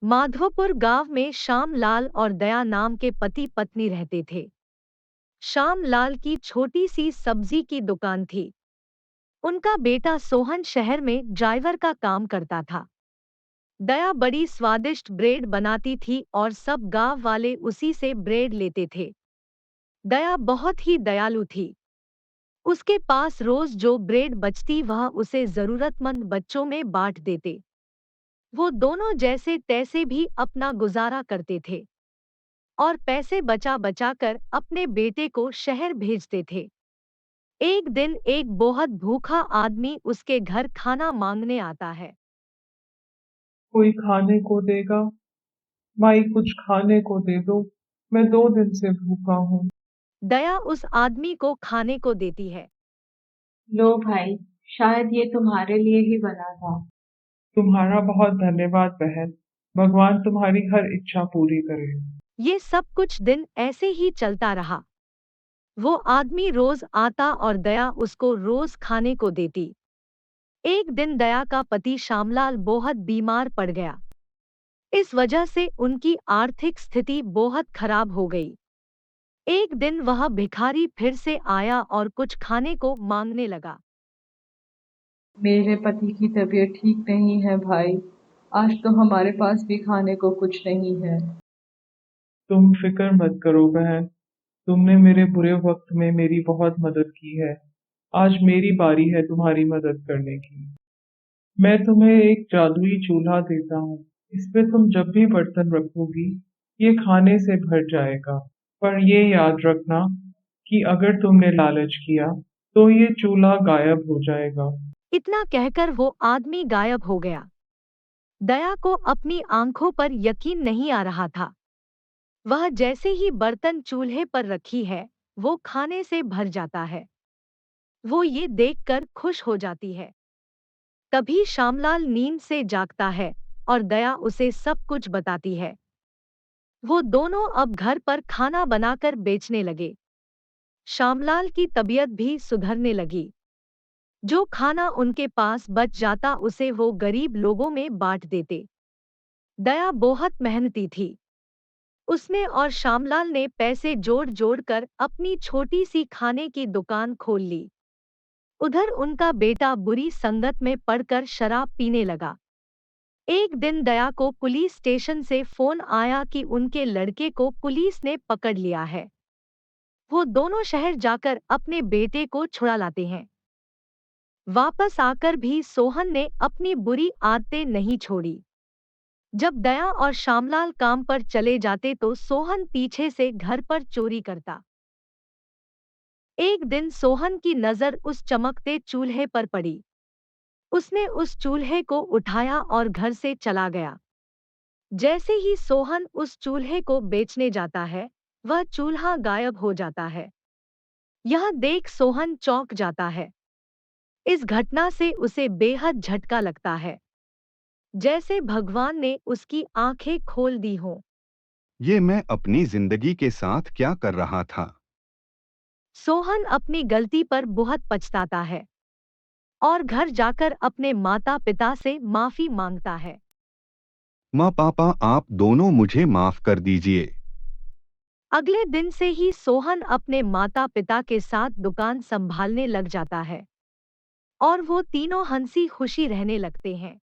माधोपुर गांव में श्याम लाल और दया नाम के पति पत्नी रहते थे। श्याम लाल की छोटी सी सब्जी की दुकान थी। उनका बेटा सोहन शहर में ड्राइवर का काम करता था। दया बड़ी स्वादिष्ट ब्रेड बनाती थी और सब गांव वाले उसी से ब्रेड लेते थे। दया बहुत ही दयालु थी। उसके पास रोज जो ब्रेड बचती वह उसे जरूरतमंद बच्चों में बांट देते। वो दोनों जैसे तैसे भी अपना गुजारा करते थे और पैसे बचा बचा कर अपने बेटे को शहर भेजते थे। एक दिन एक बहुत भूखा आदमी उसके घर खाना मांगने आता है। कोई खाने को देगा? माई कुछ खाने को दे दो। मैं 2 दिन से भूखा हूँ। दया उस आदमी को खाने को देती है। लो भाई, शायद ये तुम्हारे लिए ही बना था। तुम्हारा बहुत धन्यवाद बहन। भगवान तुम्हारी हर इच्छा पूरी करे। ये सब कुछ दिन ऐसे ही चलता रहा। वो आदमी रोज आता और दया उसको रोज खाने को देती। एक दिन दया का पति श्यामलाल बहुत बीमार पड़ गया। इस वजह से उनकी आर्थिक स्थिति बहुत खराब हो गई। एक दिन वह भिखारी फिर से आया और कुछ खाने को मांगने लगा। मेरे पति की तबीयत ठीक नहीं है भाई। आज तो हमारे पास भी खाने को कुछ नहीं है। तुम फिक्र मत करो बहन। तुमने मेरे बुरे वक्त में मेरी बहुत मदद की है। आज मेरी बारी है तुम्हारी मदद करने की। मैं तुम्हें एक जादुई चूल्हा देता हूँ। इस पे तुम जब भी बर्तन रखोगी, ये खाने से भर जाएगा। पर ये याद रखना कि अगर तुमने लालच किया, तो ये चूल्हा गायब हो जाएगा। इतना कहकर वो आदमी गायब हो गया। दया को अपनी आंखों पर यकीन नहीं आ रहा था। वह जैसे ही बर्तन चूल्हे पर रखी है, वो खाने से भर जाता है। वो ये देखकर खुश हो जाती है। तभी श्यामलाल नींद से जागता है और दया उसे सब कुछ बताती है। वो दोनों अब घर पर खाना बनाकर बेचने लगे। श्यामलाल की तबीयत भी सुधरने लगी। जो खाना उनके पास बच जाता उसे वो गरीब लोगों में बांट देते। दया बहुत मेहनती थी। उसने और श्यामलाल ने पैसे जोड़ जोड़ कर अपनी छोटी सी खाने की दुकान खोल ली। उधर उनका बेटा बुरी संगत में पड़कर शराब पीने लगा। एक दिन दया को पुलिस स्टेशन से फोन आया कि उनके लड़के को पुलिस ने पकड़ लिया है। वो दोनों शहर जाकर अपने बेटे को छुड़ा लाते हैं। वापस आकर भी सोहन ने अपनी बुरी आदतें नहीं छोड़ी। जब दया और श्यामलाल काम पर चले जाते तो सोहन पीछे से घर पर चोरी करता। एक दिन सोहन की नजर उस चमकते चूल्हे पर पड़ी। उसने उस चूल्हे को उठाया और घर से चला गया। जैसे ही सोहन उस चूल्हे को बेचने जाता है, वह चूल्हा गायब हो जाता है। यह देख सोहन चौंक जाता है। इस घटना से उसे बेहद झटका लगता है, जैसे भगवान ने उसकी आंखें खोल दी हों। ये मैं अपनी जिंदगी के साथ क्या कर रहा था। सोहन अपनी गलती पर बहुत पछताता है और घर जाकर अपने माता पिता से माफी मांगता है। माँ पापा, आप दोनों मुझे माफ कर दीजिए। अगले दिन से ही सोहन अपने माता पिता के साथ दुकान संभालने लग जाता है और वो तीनों हंसी खुशी रहने लगते हैं।